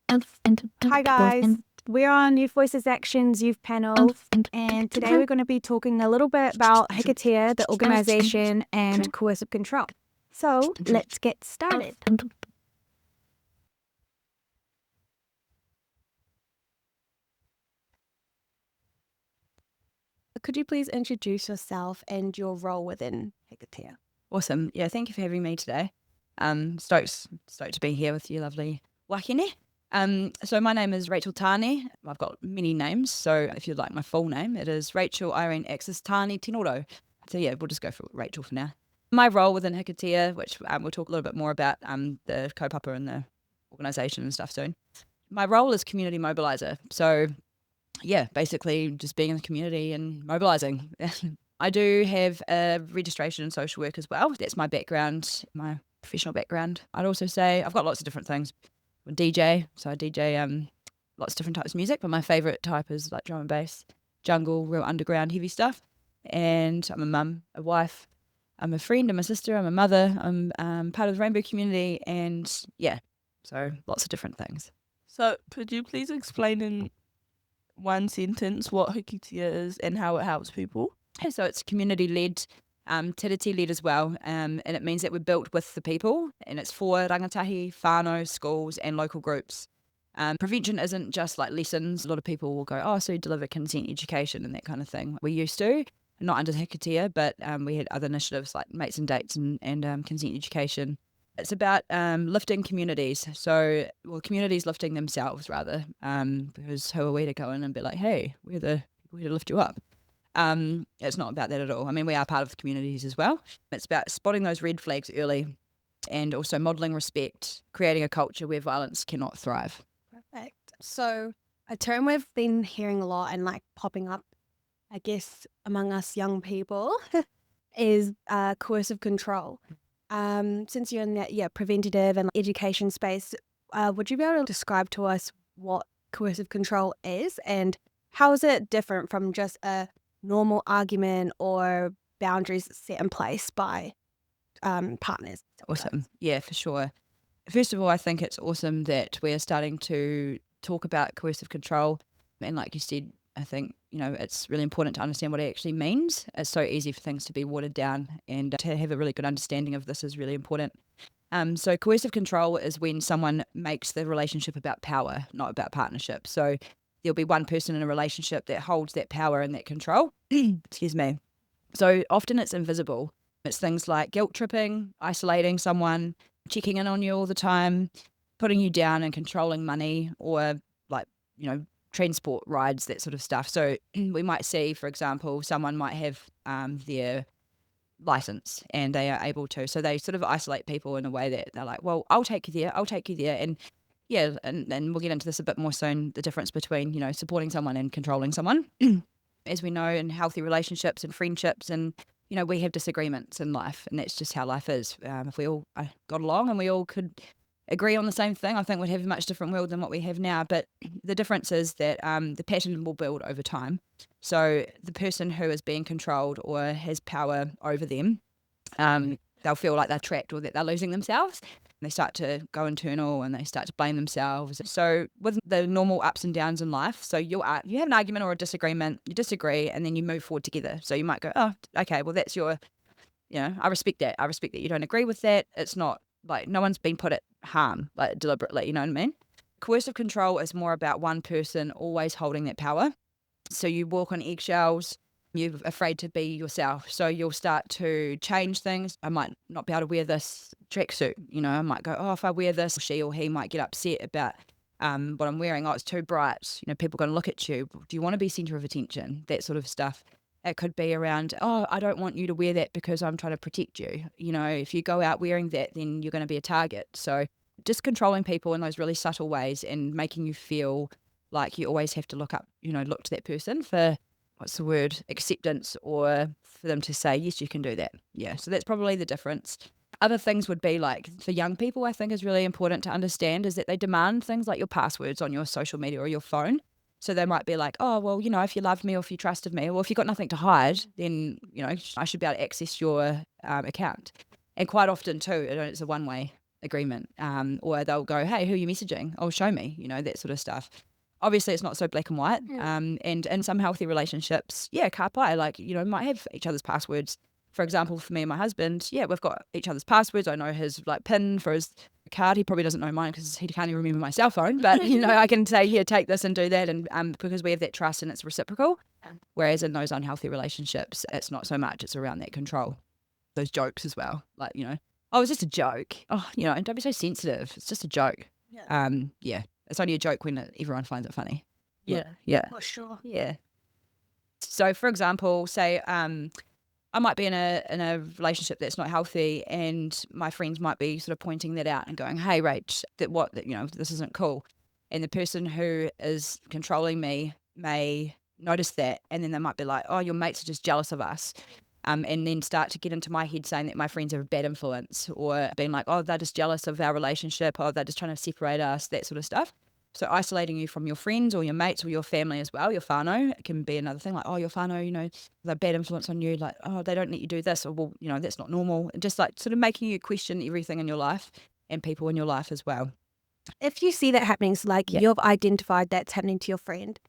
Hi guys, we're on Youth Voices Action's Youth Panel, and today we're going to be talking a little bit about Hikitia, the organisation, and coercive control. So let's get started. Could you please introduce yourself and your role within Hikitia? Awesome. Yeah, thank you for having me today. Stoked to be here with you, lovely Wakene. So my name is Rachel Taane. I've got many names, so if you'd like my full name, it is Rachel Irene Axis Taane Tinoro. So yeah, we'll just go for Rachel for now. My role within Hikitia, which we'll talk a little bit more about the kaupapa and the organisation and stuff soon. My role is community mobiliser. So yeah, basically just being in the community and mobilising. I do have a registration in social work as well. That's my background, my professional background. I'd also say I've got lots of different things. I'm a DJ, so I DJ lots of different types of music, but my favourite type is like drum and bass, jungle, real underground, heavy stuff. And I'm a mum, a wife, I'm a friend, I'm a sister, I'm a mother, I'm part of the rainbow community, and yeah, so lots of different things. So could you please explain in one sentence what Hikitia is and how it helps people? So it's community-led, tiriti-led as well, and it means that we're built with the people, and it's for rangatahi, whānau, schools, and local groups. Prevention isn't just like lessons. A lot of people will go, oh, so you deliver consent education and that kind of thing. We used to, not under Hikitia, but we had other initiatives like Mates and Dates and consent education. It's about lifting communities. So, well, communities lifting themselves rather, because who are we to go in and be like, hey, we're here to lift you up. It's not about that at all. I mean, we are part of the communities as well. It's about spotting those red flags early and also modelling respect, creating a culture where violence cannot thrive. Perfect. So a term we've been hearing a lot and like popping up, I guess, among us young people is coercive control. Since you're in that preventative and education space, would you be able to describe to us what coercive control is and how is it different from just a normal argument or boundaries set in place by partners? Awesome. Yeah, for sure. First of all, I think it's awesome that we're starting to talk about coercive control. And like you said, I think, it's really important to understand what it actually means. It's so easy for things to be watered down, and to have a really good understanding of this is really important. So coercive control is when someone makes the relationship about power, not about partnership. So there'll be one person in a relationship that holds that power and that control. Excuse me. So often it's invisible. It's things like guilt tripping, isolating someone, checking in on you all the time, putting you down and controlling money, or like, transport rides, that sort of stuff. So we might see, for example, someone might have their license and they are able to. So they sort of isolate people in a way that they're like, well, I'll take you there. I'll take you there. And yeah, and we'll get into this a bit more soon, the difference between, supporting someone and controlling someone. As we know, in healthy relationships and friendships and, we have disagreements in life, and that's just how life is. If we all got along and we all could agree on the same thing, I think we'd have a much different world than what we have now. But the difference is that the pattern will build over time. So the person who is being controlled or has power over them, they'll feel like they're trapped or that they're losing themselves. They start to go internal and they start to blame themselves. So with the normal ups and downs in life, so you have an argument or a disagreement, you disagree, and then you move forward together. So you might go, oh, okay, well, that's your, I respect that. I respect that you don't agree with that. It's not like no one's been put at harm, like deliberately, you know what I mean? Coercive control is more about one person always holding that power. So you walk on eggshells, you're afraid to be yourself. So you'll start to change things. I might not be able to wear this tracksuit. I might go, oh, if I wear this, she or he might get upset about what I'm wearing. Oh, it's too bright. People are going to look at you. Do you want to be centre of attention? That sort of stuff. It could be around, oh, I don't want you to wear that because I'm trying to protect you. If you go out wearing that, then you're going to be a target. So just controlling people in those really subtle ways and making you feel like you always have to look to that person for, what's the word, acceptance, or for them to say, yes, you can do that. Yeah, so that's probably the difference. Other things would be like, for young people, I think is really important to understand is that they demand things like your passwords on your social media or your phone. So they might be like, oh, well, if you loved me or if you trusted me, or if you've got nothing to hide, then, I should be able to access your account. And quite often too, it's a one-way agreement. Or they'll go, hey, who are you messaging? Oh, show me, that sort of stuff. Obviously, it's not so black and white. And in some healthy relationships, ka pai, might have each other's passwords. For example, for me and my husband, we've got each other's passwords. I know his PIN for his card. He probably doesn't know mine because he can't even remember my cell phone. But I can say, here, take this and do that, and because we have that trust and it's reciprocal. Whereas in those unhealthy relationships, it's not so much. It's around that control. Those jokes as well, oh, it's just a joke. Oh, and don't be so sensitive. It's just a joke. It's only a joke when everyone finds it funny. Yeah. For sure. Yeah. So, for example, say I might be in a relationship that's not healthy, and my friends might be sort of pointing that out and going, "Hey, Rach, this isn't cool." And the person who is controlling me may notice that, and then they might be like, "Oh, your mates are just jealous of us." And then start to get into my head saying that my friends are a bad influence, or being like, oh, they're just jealous of our relationship, or they're just trying to separate us, that sort of stuff. So isolating you from your friends or your mates or your family as well, your whānau, it can be another thing, like, oh, your whānau, they're a bad influence on you, like, oh, they don't let you do this, or, well, that's not normal. And just like sort of making you question everything in your life and people in your life as well. If you see that happening, so you've identified that's happening to your friend,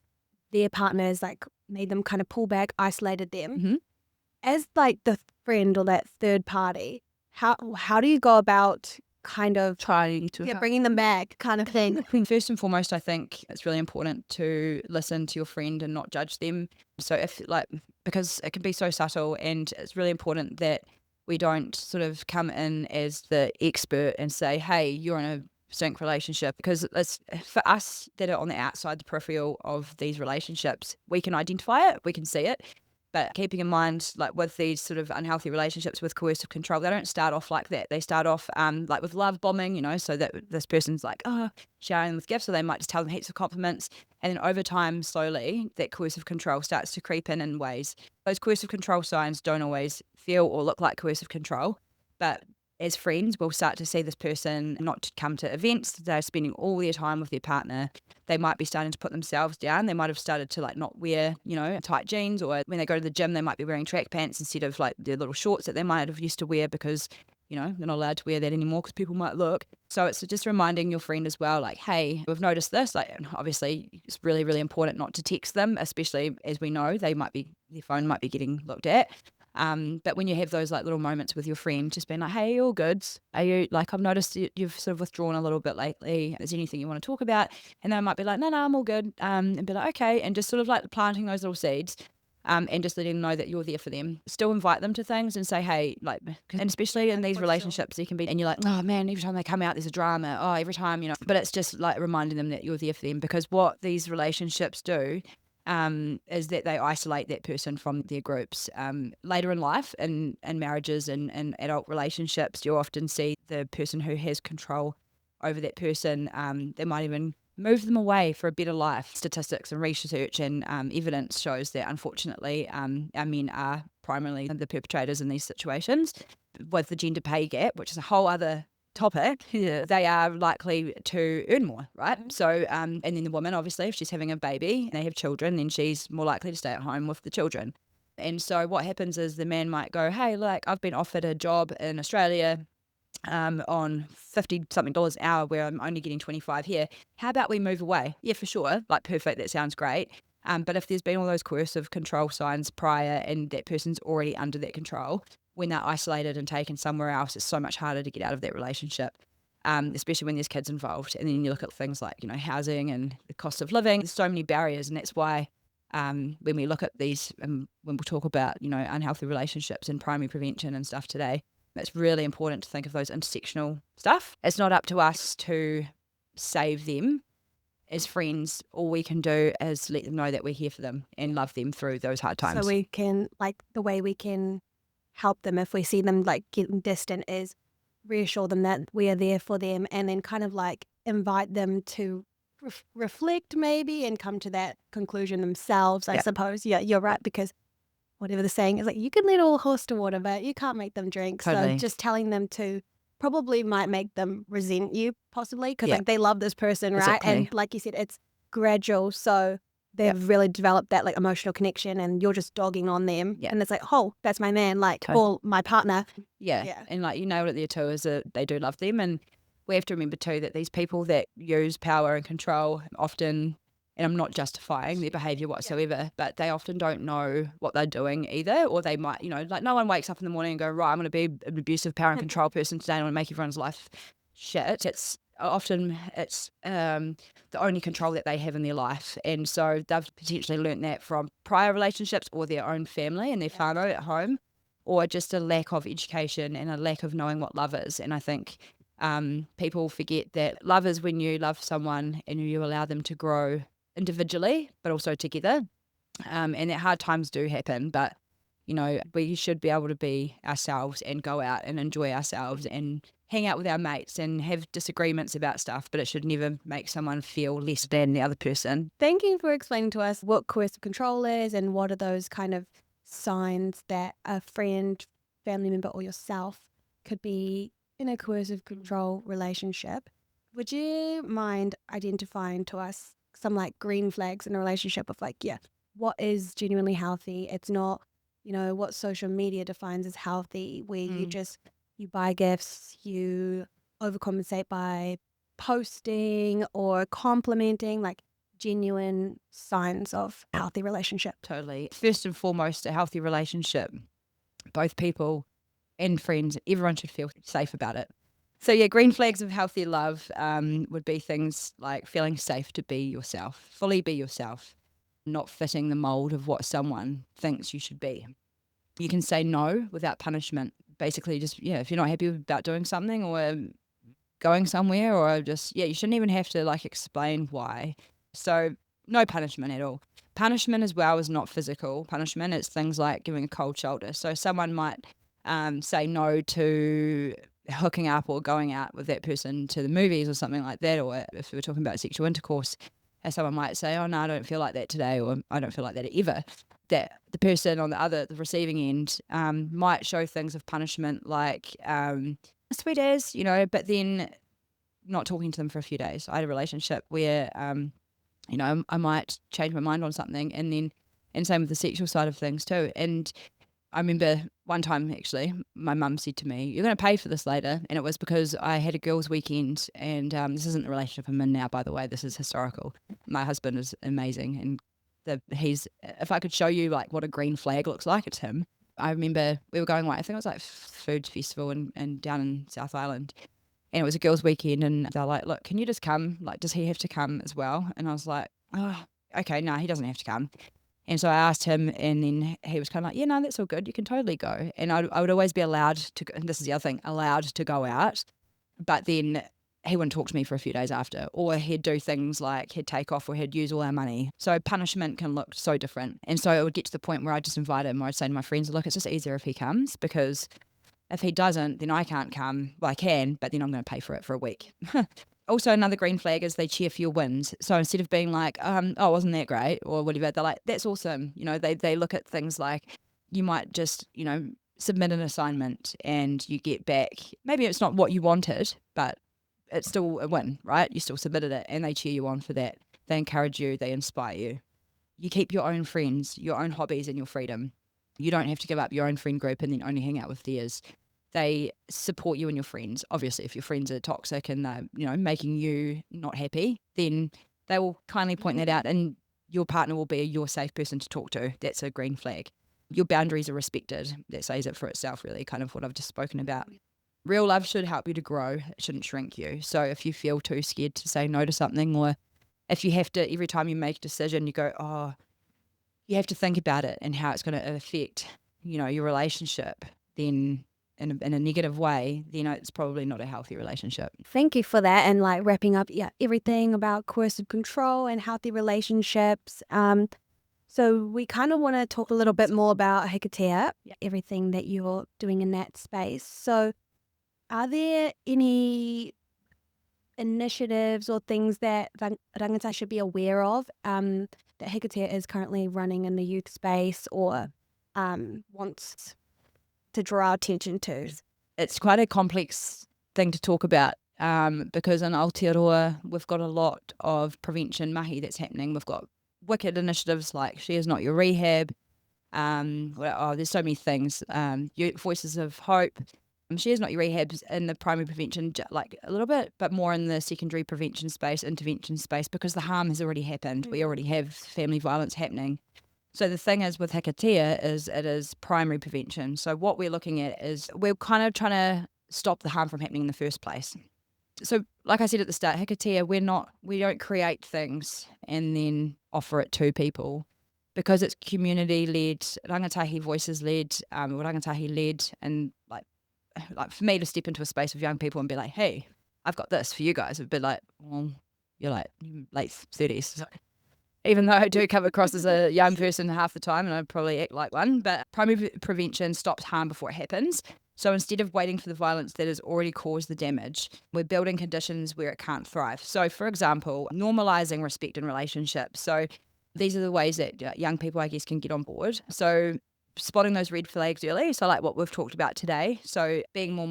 their partners made them kind of pull back, isolated them. Mm-hmm. As the friend or that third party, how do you go about kind of trying to bringing them back kind of thing? First and foremost, I think it's really important to listen to your friend and not judge them. So because it can be so subtle, and it's really important that we don't sort of come in as the expert and say, hey, you're in a sync relationship, because it's for us that are on the outside, the peripheral of these relationships, we can identify it, we can see it. But keeping in mind, with these sort of unhealthy relationships with coercive control, they don't start off like that. They start off with love bombing, so that this person's showering with gifts, so they might just tell them heaps of compliments. And then over time, slowly, that coercive control starts to creep in ways. Those coercive control signs don't always feel or look like coercive control, but as friends, we'll start to see this person not to come to events. They're spending all their time with their partner. They might be starting to put themselves down. They might have started to not wear, tight jeans, or when they go to the gym, they might be wearing track pants instead of their little shorts that they might have used to wear, because, they're not allowed to wear that anymore because people might look. So it's just reminding your friend as well, hey, we've noticed this. Obviously, it's really, really important not to text them, especially as we know their phone might be getting looked at. But when you have those little moments with your friend, just being like, hey, all good? Are you I've noticed you've sort of withdrawn a little bit lately. Is there anything you want to talk about? And they might be like, no, I'm all good. And be like, okay. And just sort of planting those little seeds. And just letting them know that you're there for them. Still invite them to things and say, hey, and especially in these relationships, you can be, and you're like, oh man, every time they come out, there's a drama. Oh, every time, but it's just reminding them that you're there for them, because what these relationships do is that they isolate that person from their groups. Later in life, in marriages and adult relationships, you'll often see the person who has control over that person, they might even move them away for a better life. Statistics and research and evidence shows that, unfortunately, our men are primarily the perpetrators in these situations. With the gender pay gap, which is a whole other topic, they are likely to earn more, right? So, and then the woman, obviously, if she's having a baby and they have children, then she's more likely to stay at home with the children. And so what happens is the man might go, hey, I've been offered a job in Australia on $50-something an hour where I'm only getting 25 here. How about we move away? Yeah, for sure. Perfect. That sounds great. But if there's been all those coercive control signs prior and that person's already under that control, when they're isolated and taken somewhere else, it's so much harder to get out of that relationship, especially when there's kids involved. And then you look at things like, housing and the cost of living. There's so many barriers. And that's why when we look at these, when we talk about, unhealthy relationships and primary prevention and stuff today, it's really important to think of those intersectional stuff. It's not up to us to save them. As friends, all we can do is let them know that we're here for them and love them through those hard times. So we can, the way we can help them if we see them getting distant is reassure them that we are there for them, and then kind of invite them to reflect maybe and come to that conclusion themselves, I suppose. Yeah, you're right, because whatever the saying is, you can lead all horse to water, but you can't make them drink. Totally. So just telling them to probably might make them resent you, possibly, because they love this person, right? Exactly. And like you said, it's gradual. So they've really developed that emotional connection, and you're just dogging on them. Yeah. And it's oh, that's my man, or my partner. Yeah. And you nailed it there too, is that they do love them. And we have to remember too that these people that use power and control often, and I'm not justifying their behaviour whatsoever, but they often don't know what they're doing either, or they might, like no one wakes up in the morning and go, right, I'm going to be an abusive power and control person today, and I'm going to make everyone's life shit. It's the only control that they have in their life, and so they've potentially learnt that from prior relationships or their own family and their whānau at home, or just a lack of education and a lack of knowing what love is. And I think people forget that love is when you love someone and you allow them to grow individually but also together, and that hard times do happen, but we should be able to be ourselves and go out and enjoy ourselves and hang out with our mates and have disagreements about stuff, but it should never make someone feel less than the other person. Thank you for explaining to us what coercive control is and what are those kind of signs that a friend, family member, or yourself could be in a coercive control relationship. Would you mind identifying to us some like green flags in a relationship of like, what is genuinely healthy? It's not, what social media defines as healthy, where you buy gifts, you overcompensate by posting or complimenting, like genuine signs of healthy relationship. Totally. First and foremost, a healthy relationship, both people and friends, everyone should feel safe about it. So green flags of healthy love would be things like feeling safe to be yourself, fully be yourself, not fitting the mold of what someone thinks you should be. You can say no without punishment. Basically, just, if you're not happy about doing something or going somewhere, or just, you shouldn't even have to like explain why. So no punishment at all. Punishment as well is not physical punishment. It's things like giving a cold shoulder. So someone might say no to hooking up or going out with that person to the movies or something like that, or if we're talking about sexual intercourse, someone might say, oh no, I don't feel like that today, or I don't feel like that ever. That the person on the receiving end might show things of punishment like sweet as, but then not talking to them for a few days. I had a relationship where I might change my mind on something, and same with the sexual side of things too. And I remember one time, actually, my mum said to me, you're going to pay for this later. And it was because I had a girls' weekend, and this isn't the relationship I'm in now, by the way. This is historical. My husband is amazing, and if I could show you like what a green flag looks like, it's him. I remember we were going, I think it was like food festival and down in South Island, and it was a girls' weekend, and they're like, look, can you just come? Like, does he have to come as well? And I was like, oh, okay, no, he doesn't have to come. And so I asked him, and then he was kind of like, yeah, no, that's all good. You can totally go. And I would always be allowed to, and this is the other thing, allowed to go out. But then he wouldn't talk to me for a few days after, or he'd do things like he'd take off or he'd use all our money. So punishment can look so different. And so it would get to the point where I'd just invite him, or I'd say to my friends, look, it's just easier if he comes, because if he doesn't, then I can't come. Well, I can, but then I'm going to pay for it for a week. Also, another green flag is they cheer for your wins. So instead of being like, oh, wasn't that great, or whatever, they're like, that's awesome. They look at things like, you might just, submit an assignment and you get back, maybe it's not what you wanted, but it's still a win, right? You still submitted it, and they cheer you on for that. They encourage you, they inspire you. You keep your own friends, your own hobbies, and your freedom. You don't have to give up your own friend group and then only hang out with theirs. They support you and your friends. Obviously, if your friends are toxic and they're, making you not happy, then they will kindly point that out, and your partner will be your safe person to talk to. That's a green flag. Your boundaries are respected. That says it for itself, really, kind of what I've just spoken about. Real love should help you to grow. It shouldn't shrink you. So if you feel too scared to say no to something, or if you have to, every time you make a decision, you go, oh, you have to think about it and how it's going to affect, your relationship, then in a negative way, then it's probably not a healthy relationship. Thank you for that, and like wrapping up everything about coercive control and healthy relationships. So we kind of want to talk a little bit more about Hikitia, everything that you're doing in that space. So are there any initiatives or things that rangatahi should be aware of that Hikitia is currently running in the youth space, or wants to draw our attention to? It's quite a complex thing to talk about, because in Aotearoa we've got a lot of prevention mahi that's happening. We've got wicked initiatives like She Is Not Your Rehab. There's so many things. Voices of Hope. Shares not your rehabs in the primary prevention, like a little bit, but more in the secondary prevention space, intervention space, because the harm has already happened. We already have family violence happening. So the thing is with Hikitia is it is primary prevention. So what we're looking at is we're kind of trying to stop the harm from happening in the first place. So like I said at the start, Hikitia, we don't create things and then offer it to people, because it's community-led, rangatahi voices-led, or rangatahi-led, and like for me to step into a space of young people and be like, hey, I've got this for you guys, it'd be like, well, you're like late 30s. So, even though I do come across as a young person half the time, and I probably act like one, but primary prevention stops harm before it happens. So instead of waiting for the violence that has already caused the damage, we're building conditions where it can't thrive. So for example, normalizing respect in relationships. So these are the ways that young people, I guess, can get on board. So spotting those red flags early. So like what we've talked about today. So being more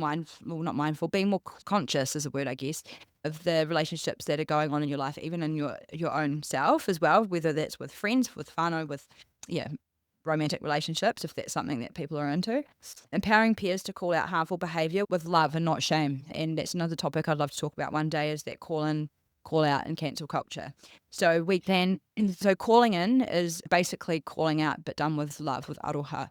being more conscious is a word, I guess, of the relationships that are going on in your life, even in your own self as well, whether that's with friends, with whānau, with, romantic relationships, if that's something that people are into. Empowering peers to call out harmful behaviour with love and not shame. And that's another topic I'd love to talk about one day, is that call out and cancel culture. So calling in is basically calling out, but done with love, with aroha.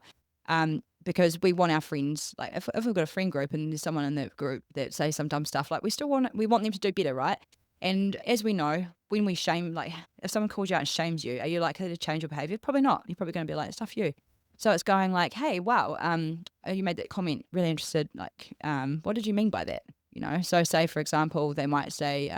Because we want our friends, like if we've got a friend group and there's someone in that group that says some dumb stuff, like we want them to do better, right? And as we know, when we shame, like if someone calls you out and shames you, are you likely to change your behaviour? Probably not. You're probably going to be like, it's not for you. So it's going like, hey, wow, you made that comment, really interested. Like, what did you mean by that? So say, for example, they might say,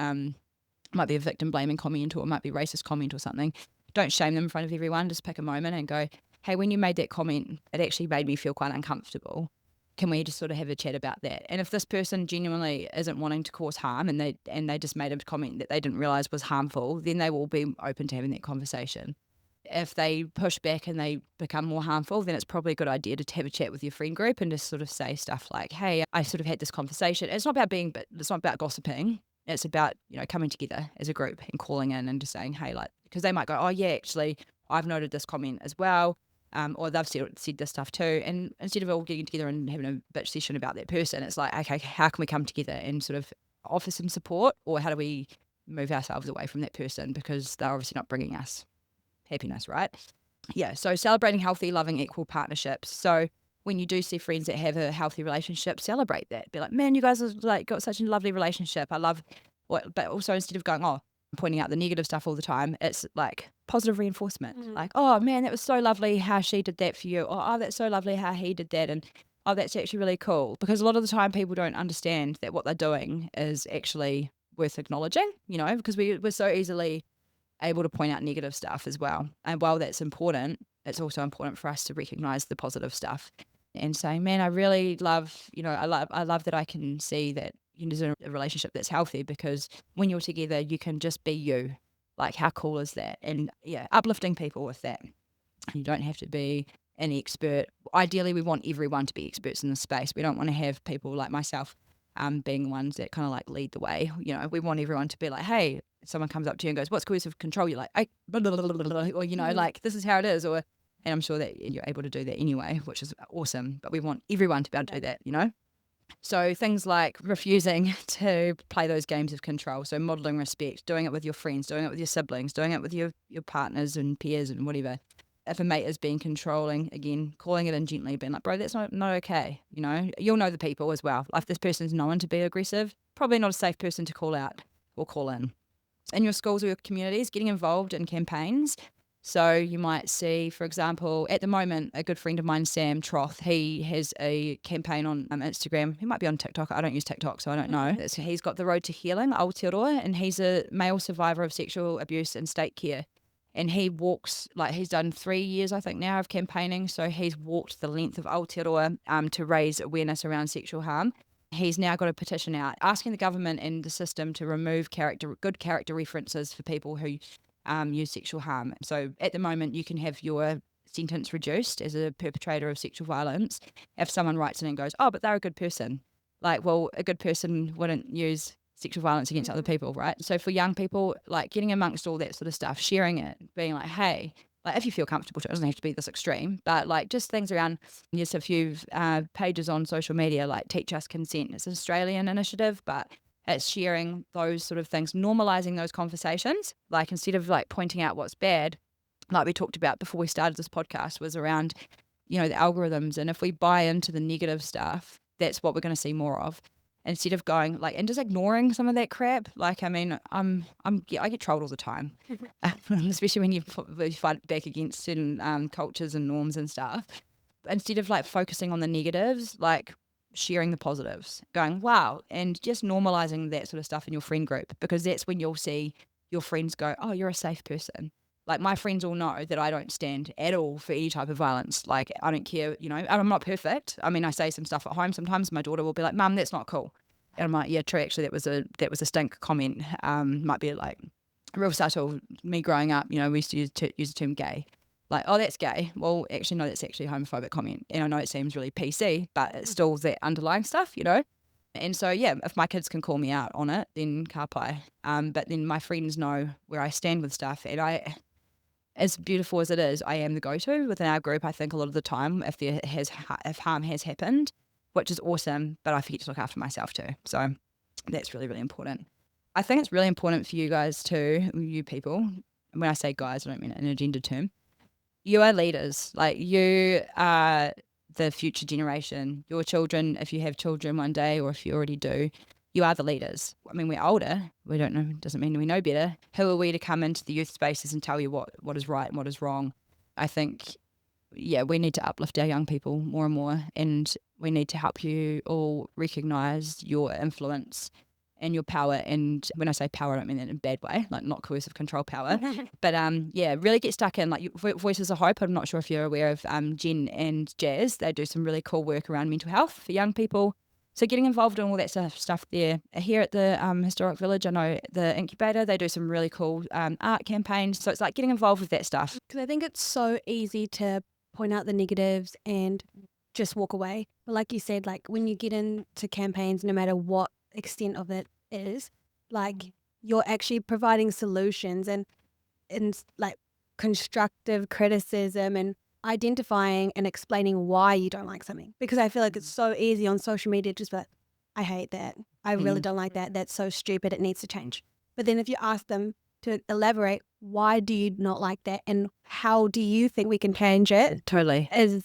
might be a victim blaming comment, or it might be racist comment or something. Don't shame them in front of everyone. Just pick a moment and go, hey, when you made that comment, it actually made me feel quite uncomfortable. Can we just sort of have a chat about that? And if this person genuinely isn't wanting to cause harm, and they just made a comment that they didn't realize was harmful, then they will be open to having that conversation. If they push back and they become more harmful, then it's probably a good idea to have a chat with your friend group and just sort of say stuff like, hey, I sort of had this conversation. It's not about gossiping. It's about, coming together as a group and calling in and just saying, hey, like, because they might go, oh yeah, actually, I've noted this comment as well. Or they've said this stuff too. And instead of all getting together and having a bitch session about that person, it's like, okay, how can we come together and sort of offer some support, or how do we move ourselves away from that person, because they're obviously not bringing us happiness, right? Yeah, so celebrating healthy, loving, equal partnerships. So when you do see friends that have a healthy relationship, celebrate that. Be like, man, you guys have like got such a lovely relationship. I love what, but also instead of going, pointing out the negative stuff all the time, it's like positive reinforcement. Like, oh man, that was so lovely how she did that for you. Or, oh, that's so lovely how he did that. And oh, that's actually really cool. Because a lot of the time people don't understand that what they're doing is actually worth acknowledging, because we're so easily able to point out negative stuff as well. And while that's important, it's also important for us to recognize the positive stuff and saying, man, I really love, I love that I can see that there's a relationship that's healthy, because when you're together, you can just be you. Like, how cool is that? And yeah, uplifting people with that. You don't have to be an expert. Ideally, we want everyone to be experts in the space. We don't want to have people like myself being ones that kind of like lead the way. We want everyone to be like, hey, someone comes up to you and goes, what's coercive control? You're like, or, like, this is how it is. And I'm sure that you're able to do that anyway, which is awesome. But we want everyone to be able to do that, So things like refusing to play those games of control. So modelling respect, doing it with your friends, doing it with your siblings, doing it with your partners and peers and whatever. If a mate is being controlling, again, calling it in gently, being like, bro, that's not okay. You'll know the people as well. Like, if this person's known to be aggressive, probably not a safe person to call out or call in. In your schools or your communities, getting involved in campaigns. So you might see, for example, at the moment, a good friend of mine, Sam Troth, he has a campaign on Instagram. He might be on TikTok. I don't use TikTok, so I don't know. So he's got the Road to Healing, Aotearoa, and he's a male survivor of sexual abuse in state care. And he walks, like, he's done 3 years, I think, now of campaigning. So he's walked the length of Aotearoa to raise awareness around sexual harm. He's now got a petition out asking the government and the system to remove good character references for people who use sexual harm. So at the moment, you can have your sentence reduced as a perpetrator of sexual violence if someone writes in and goes, oh, but they're a good person. Like, well, a good person wouldn't use sexual violence against other people, right? So for young people, like, getting amongst all that sort of stuff, sharing it, being like, hey, like if you feel comfortable to, it doesn't have to be this extreme, but like just things around, there's a few pages on social media like Teach Us Consent. It's an Australian initiative, but it's sharing those sort of things, normalizing those conversations. Like instead of like pointing out what's bad, like we talked about before we started this podcast, was around, the algorithms. And if we buy into the negative stuff, that's what we're going to see more of. Instead of going like and just ignoring some of that crap. Like, I mean, I get trolled all the time, especially when you fight back against certain cultures and norms and stuff. Instead of like focusing on the negatives, like sharing the positives, going wow, and just normalizing that sort of stuff in your friend group, because that's when you'll see your friends go, oh, you're a safe person. Like my friends all know that I don't stand at all for any type of violence. Like I don't care, I'm not perfect. I mean, I say some stuff at home sometimes. My daughter will be like, Mum, that's not cool. And I'm like, yeah, true. Actually, that was a stink comment. Might be like real subtle. Me growing up, we used to use the term gay. Like, oh, that's gay. Well, actually, no, that's actually a homophobic comment. And I know it seems really PC, but it's still that underlying stuff, And so, yeah, if my kids can call me out on it, then ka pai. But then my friends know where I stand with stuff. And as beautiful as it is, I am the go-to within our group, I think, a lot of the time if harm has happened, which is awesome, but I forget to look after myself too. So that's really, really important. I think it's really important for you guys too, you people. And when I say guys, I don't mean it in a gender term. You are leaders. Like you are the future generation. Your children, if you have children one day or if you already do, you are the leaders. I mean, we're older. We don't know, doesn't mean we know better. Who are we to come into the youth spaces and tell you what is right and what is wrong? I think, yeah, we need to uplift our young people more and more, and we need to help you all recognise your influence and your power. And when I say power, I don't mean that in a bad way, like not coercive control power. But yeah, really get stuck in. Like Voices of Hope, I'm not sure if you're aware of Jen and Jazz. They do some really cool work around mental health for young people. So getting involved in all that stuff there. Here at the Historic Village, I know the Incubator, they do some really cool art campaigns. So it's like getting involved with that stuff. Because I think it's so easy to point out the negatives and just walk away. But like you said, like when you get into campaigns, no matter what extent of it is, like you're actually providing solutions and like constructive criticism and identifying and explaining why you don't like something. Because I feel like it's so easy on social media just like, I hate that. I really don't like that. That's so stupid. It needs to change. But then if you ask them to elaborate, why do you not like that and how do you think we can change it? Totally. Is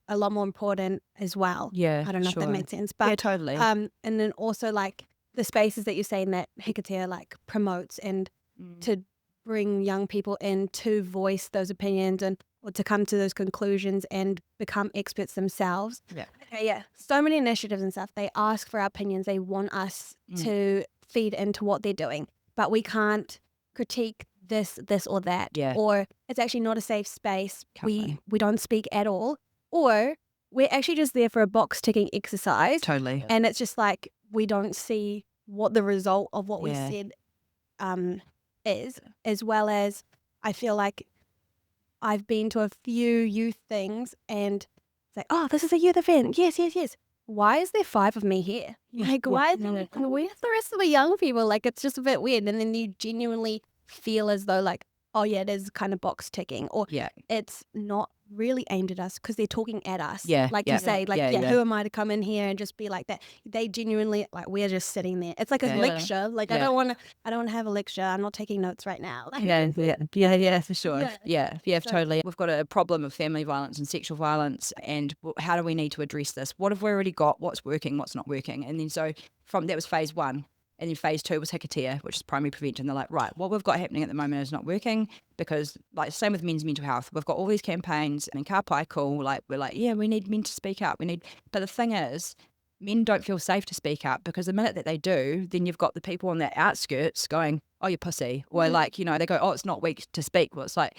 a lot more important as well. Yeah, I don't know sure. if that makes sense. But yeah, totally. And then also like the spaces that you're saying that Hikitia like promotes and to bring young people in to voice those opinions and or to come to those conclusions and become experts themselves. Yeah. Okay, yeah. So many initiatives and stuff. They ask for our opinions. They want us to feed into what they're doing. But we can't critique this or that. Yeah. Or it's actually not a safe space. Can't We don't speak at all. Or we're actually just there for a box ticking exercise. Totally. And it's just like we don't see what the result of what we said is, as well as I feel like I've been to a few youth things and it's like, oh, this is a youth event. Yes. Why is there 5 of me here? Like, where's the rest of the young people? Like, it's just a bit weird. And then you genuinely feel as though like, oh yeah, it is kind of box ticking, or it's not really aimed at us because they're talking at us. Like you say, like, who am I to come in here and just be like that? They genuinely, like, we're just sitting there. It's like a lecture. Like, I don't want to have a lecture. I'm not taking notes right now. Like, yeah, for sure. Yeah, So- totally. We've got a problem of family violence and sexual violence, and how do we need to address this? What have we already got? What's working? What's not working? And then so that was phase 1. And then phase 2 was Hikitia, which is primary prevention. They're like, right, what we've got happening at the moment is not working, because like same with men's mental health. We've got all these campaigns and ka pai cool. Like we're like, yeah, we need men to speak up. But the thing is, men don't feel safe to speak up, because the minute that they do, then you've got the people on the outskirts going, oh, you pussy. Or like, they go, oh, it's not weak to speak. Well, it's like,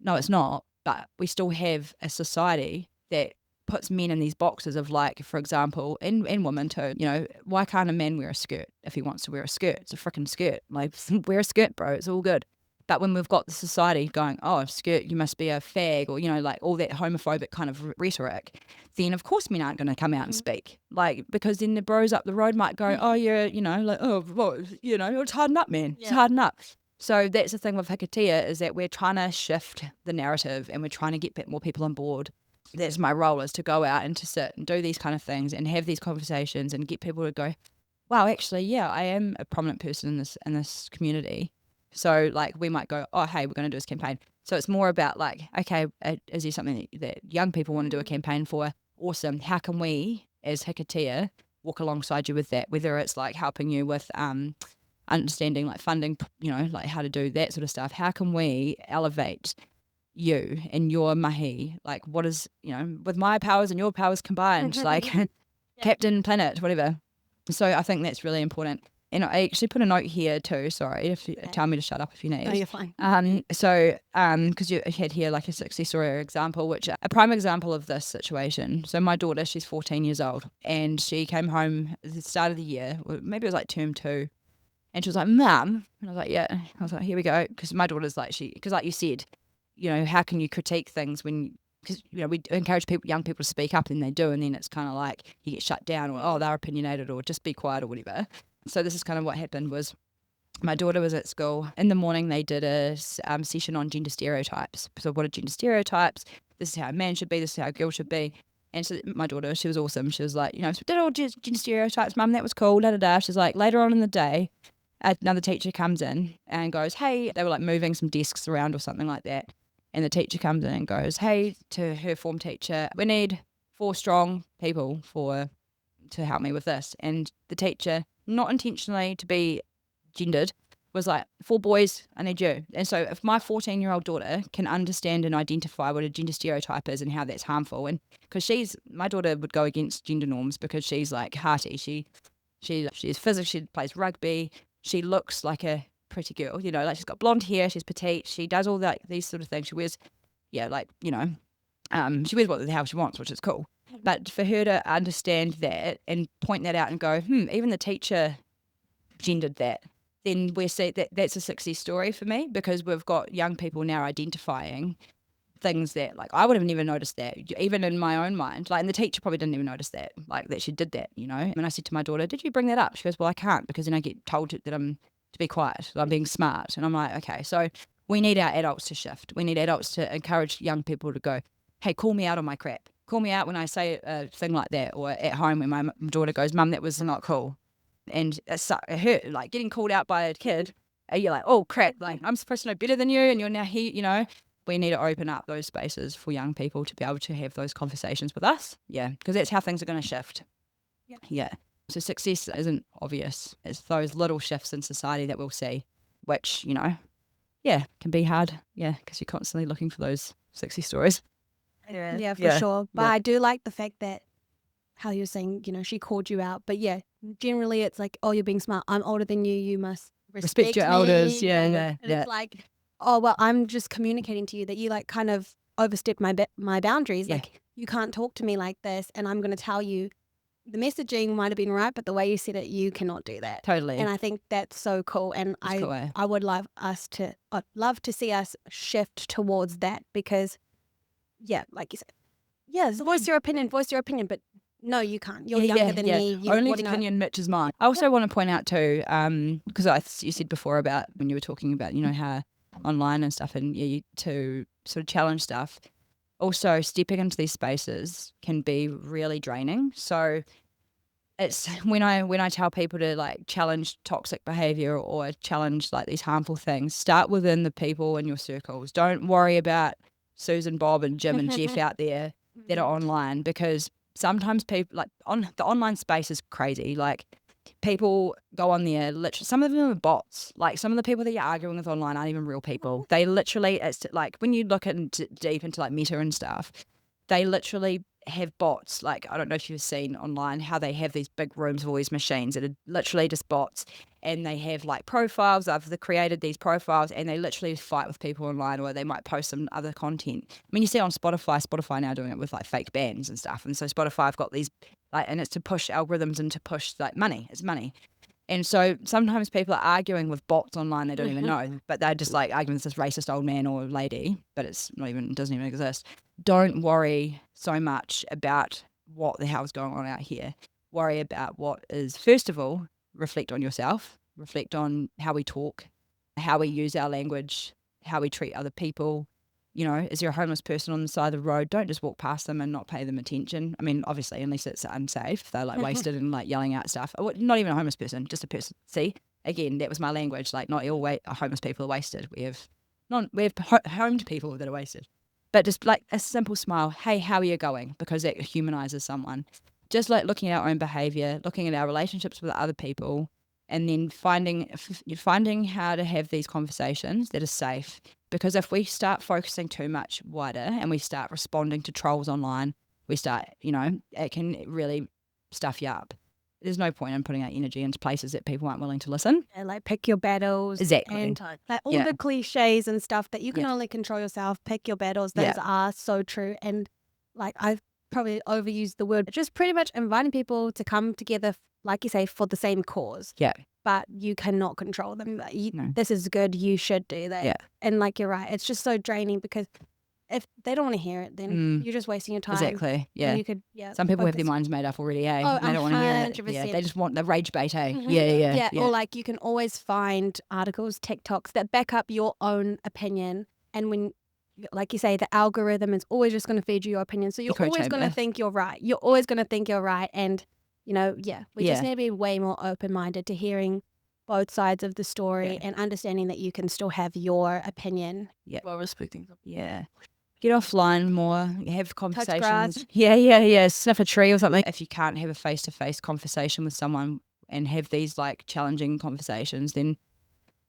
no, it's not. But we still have a society that puts men in these boxes of like, for example, and women too, why can't a man wear a skirt if he wants to wear a skirt? It's a freaking skirt. Like, wear a skirt, bro. It's all good. But when we've got the society going, oh, a skirt, you must be a fag, or, like all that homophobic kind of rhetoric, then of course men aren't going to come out and speak. Like, because then the bros up the road might go, oh, you're, like, oh, well, it's harden up, man. It's harden up. So that's the thing with Hikitia, is that we're trying to shift the narrative and we're trying to get more people on board. That's my role, is to go out and to sit and do these kind of things and have these conversations and get people to go, wow, actually, yeah, I am a prominent person in this community. So like we might go, oh, hey, we're going to do this campaign. So it's more about like, okay, is there something that young people want to do a campaign for? Awesome. How can we, as Hikitia, walk alongside you with that? Whether it's like helping you with understanding like funding, like how to do that sort of stuff. How can we elevate you and your mahi? Like what is, with my powers and your powers combined, like Captain Planet, whatever. So I think that's really important. And I actually put a note here too. Sorry, if you tell me to shut up if you need. No, you're fine. Because you had here like a success story or example, which a prime example of this situation. So my daughter, she's 14 years old, and she came home at the start of the year, or maybe it was like term 2, and she was like, "Mum," and I was like, "Yeah." I was like, "Here we go," because my daughter's like because like you said, how can you critique things when? Because we encourage young people to speak up, and they do, and then it's kind of like you get shut down, or oh, they're opinionated, or just be quiet, or whatever. So this is kind of what happened. Was my daughter was at school in the morning. They did a session on gender stereotypes. So what are gender stereotypes? This is how a man should be. This is how a girl should be. And so my daughter, she was awesome. She was like, did all gender stereotypes, Mum. That was cool. Da da da. She's like, later on in the day, another teacher comes in and goes, hey, they were like moving some desks around or something like that. And the teacher comes in and goes, hey, to her form teacher, we need 4 strong people to help me with this. And the teacher, not intentionally to be gendered, was like, 4 boys, I need you. And so if my 14-year-old daughter can understand and identify what a gender stereotype is and how that's harmful, and because my daughter would go against gender norms because she's like hearty, she's physical, she plays rugby, she looks like a pretty girl, like she's got blonde hair, she's petite, she does all that, these sort of things. She wears, she wears what the hell she wants, which is cool. But for her to understand that and point that out and go, even the teacher gendered that, then we see that's a success story for me, because we've got young people now identifying things that like I would have never noticed that, even in my own mind. Like, and the teacher probably didn't even notice that, like that she did that, And I said to my daughter, did you bring that up? She goes, well, I can't, because then I get told that I'm to be quiet, that I'm being smart. And I'm like, okay, so we need our adults to shift. We need adults to encourage young people to go, hey, call me out on my crap. Call me out when I say a thing like that, or at home when my daughter goes, Mum, that was not cool. And it hurt, like getting called out by a kid. You're like, oh crap, like I'm supposed to know better than you, and you're now here, We need to open up those spaces for young people to be able to have those conversations with us. Yeah, because that's how things are going to shift. Yeah. So success isn't obvious. It's those little shifts in society that we'll see, which, can be hard. Yeah, because you're constantly looking for those success stories. Yeah, for sure. But I do like the fact that how you're saying, she called you out. But yeah, generally it's like, oh, you're being smart. I'm older than you. You must respect your me. elders. Yeah. And it's like, oh, well, I'm just communicating to you that you like kind of overstepped my boundaries. Yeah. Like, you can't talk to me like this. And I'm going to tell you the messaging might have been right, but the way you said it, you cannot do that. Totally. And I think that's so cool. And I would I'd love to see us shift towards that, because, yeah, like you said, yes, voice your opinion, but no, you can't. You're younger than me. Only opinion Mitch is mine. I also want to point out too, because you said before about when you were talking about, how online and stuff, and to sort of challenge stuff. Also, stepping into these spaces can be really draining. So it's when I tell people to like challenge toxic behavior or challenge like these harmful things, start within the people in your circles. Don't worry about Susan, Bob, and Jim and Jeff out there that are online, because sometimes people like on the online space is crazy. Like, people go on there, literally, some of them are bots. Like, some of the people that you're arguing with online aren't even real people. They literally, it's like when you look deep into like Meta and stuff, they literally have bots. Like, I don't know if you've seen online how they have these big rooms of all these machines that are literally just bots, and they have like profiles. They've created these profiles, and they literally fight with people online, or they might post some other content. I mean, you see on Spotify now doing it with like fake bands and stuff. And so Spotify have got these like, and it's to push algorithms and to push like money. It's money. And so sometimes people are arguing with bots online they don't even know, but they're just like arguing with this racist old man or lady, but it doesn't even exist. Don't worry so much about what the hell's going on out here. Worry about what is, first of all, reflect on yourself, reflect on how we talk, how we use our language, how we treat other people. You know, is there a homeless person on the side of the road? Don't just walk past them and not pay them attention. I mean, obviously, unless it's unsafe, they're like wasted and like yelling out stuff. Not even a homeless person, just a person. See, again, that was my language. Like, not all homeless people are wasted. We have homed people that are wasted. But just like a simple smile, hey, how are you going? Because that humanizes someone. Just like looking at our own behavior, looking at our relationships with other people, and then finding how to have these conversations that are safe. Because if we start focusing too much wider and we start responding to trolls online, we start, it can really stuff you up. There's no point in putting our energy into places that people aren't willing to listen. Yeah, like pick your battles. Exactly. And like all the cliches and stuff that you can Yeah. only control yourself. Pick your battles. Those are so true. And like I've probably overused the word, just pretty much inviting people to come together, like you say, for the same cause. Yeah. But you cannot control them. No. This is good. You should do that. Yeah. And like you're right, it's just so draining because if they don't want to hear it, then you're just wasting your time. Exactly. Yeah. And you could, Some people have their minds made up already, eh? Oh, They don't want to hear it. 100%. Yeah, they just want the rage bait, eh? Mhm. Yeah. Or like you can always find articles, TikToks that back up your own opinion. And when, like you say, the algorithm is always just going to feed you your opinion. So you're Echo always going to chamber. think you're right. You're always going to think you're right. And, we just need to be way more open-minded to hearing both sides of the story and understanding that you can still have your opinion. While respecting them. Yeah. Get offline more, have conversations. grass. Yeah. Sniff a tree or something. If you can't have a face-to-face conversation with someone and have these like challenging conversations, then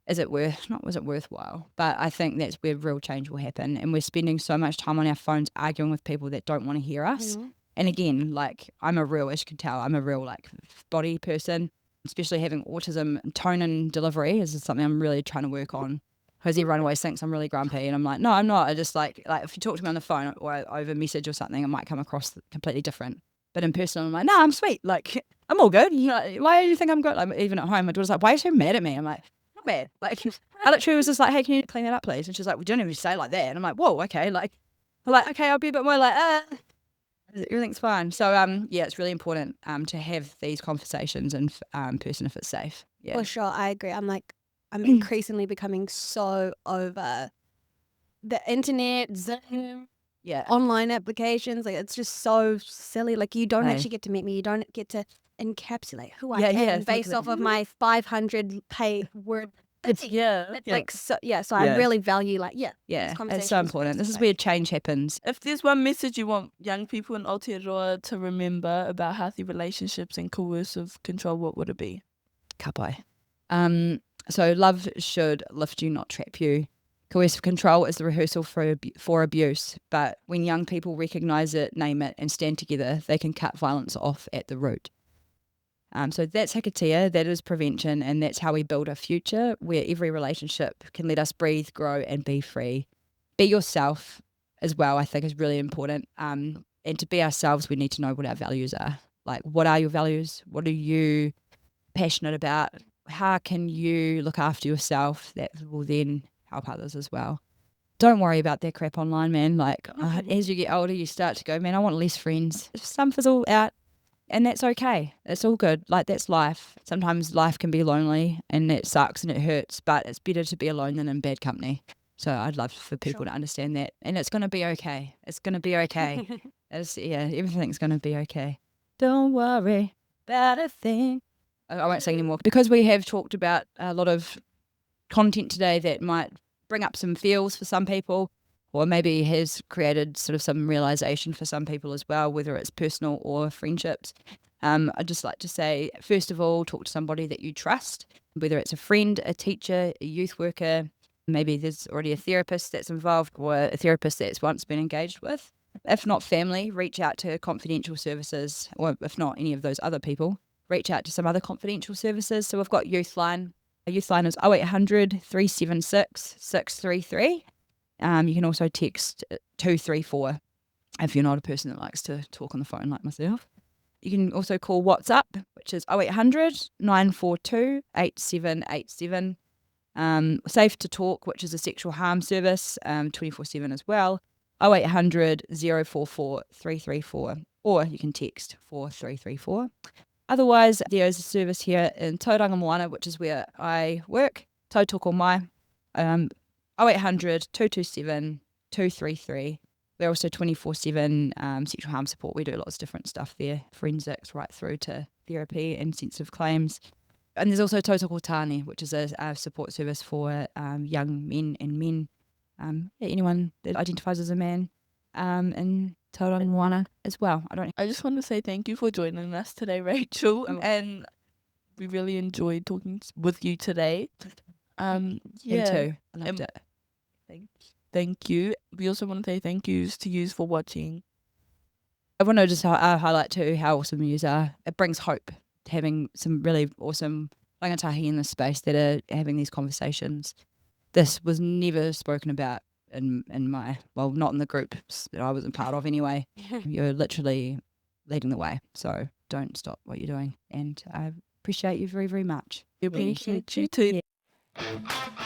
was it worthwhile? But I think that's where real change will happen. And we're spending so much time on our phones arguing with people that don't want to hear us. Mhm. And again, like as you can tell, I'm a real like body person, especially having autism. Tone and delivery is something I'm really trying to work on. Because everyone always thinks I'm really grumpy, and I'm like, no, I'm not. I just like if you talk to me on the phone or over message or something, it might come across completely different. But in person, I'm like, no, I'm sweet. Like, I'm all good. Why do you think I'm good? Like, even at home, my daughter's like, why are you so mad at me? I'm like, not bad. Like, I literally was just like, hey, can you clean that up, please? And she's like, we don't even say like that. And I'm like, whoa, okay. Like, okay, I'll be a bit more like, everything's fine. So, it's really important to have these conversations in person if it's safe. Yeah. For sure, I agree. I'm increasingly becoming so over the internet, Zoom, online applications. Like it's just so silly. Like you don't actually get to meet me. You don't get to encapsulate who I am based off of my 500 word. Like so. So I really value these It's conversations so important. This is where change happens. If there's one message you want young people in Aotearoa to remember about healthy relationships and coercive control, what would it be? Ka pai. So love should lift you, not trap you. Coercive control is the rehearsal for abuse, but when young people recognise it, name it, and stand together, they can cut violence off at the root. So that's Hikitia, that is prevention, and that's how we build a future where every relationship can let us breathe, grow, and be free. Be yourself as well, I think, is really important. And to be ourselves, we need to know what our values are. Like, what are your values? What are you passionate about? How can you look after yourself? That will then help others as well. Don't worry about that crap online, man. Like, as you get older, you start to go, man, I want less friends. Some fizzle out, and that's okay. It's all good. Like, that's life. Sometimes life can be lonely, and it sucks and it hurts, but it's better to be alone than in bad company. So I'd love for people to understand that. And it's going to be okay. It's going to be okay. Everything's going to be okay. Don't worry about a thing. I won't say anymore because we have talked about a lot of content today that might bring up some feels for some people, or maybe has created sort of some realization for some people as well, whether it's personal or friendships. I'd just like to say, first of all, talk to somebody that you trust, whether it's a friend, a teacher, a youth worker, maybe there's already a therapist that's involved or a therapist that's once been engaged with. If not family, reach out to confidential services, or if not any of those other people, reach out to some other confidential services. So we've got Youthline. Youthline is 0800 376 633. You can also text 234 if you're not a person that likes to talk on the phone like myself. You can also call WhatsApp, which is 0800 942 8787. Safe to Talk, which is a sexual harm service, 24/7 as well, 0800 044 334. Or you can text 4334. Otherwise, there is a service here in Tauranga Moana, which is where I work, Tautoko Mai. 0800 227 233. We're also 24/7 sexual harm support. We do lots of different stuff there, forensics right through to therapy and sensitive claims. And there's also Tautoko Taane, which is a support service for young men and men, anyone that identifies as a man, in Tauranga Moana as well. I just want to say thank you for joining us today, Rachel, and we really enjoyed talking with you today. Me too. I loved it. Thank you. We also want to say thank yous to you for watching. I want to just highlight too how awesome yous are. It brings hope having some really awesome rangatahi in this space that are having these conversations. This was never spoken about in my, well, not in the groups that I wasn't part of anyway. You're literally leading the way. So don't stop what you're doing. And I appreciate you very, very much. We appreciate you too. Yeah.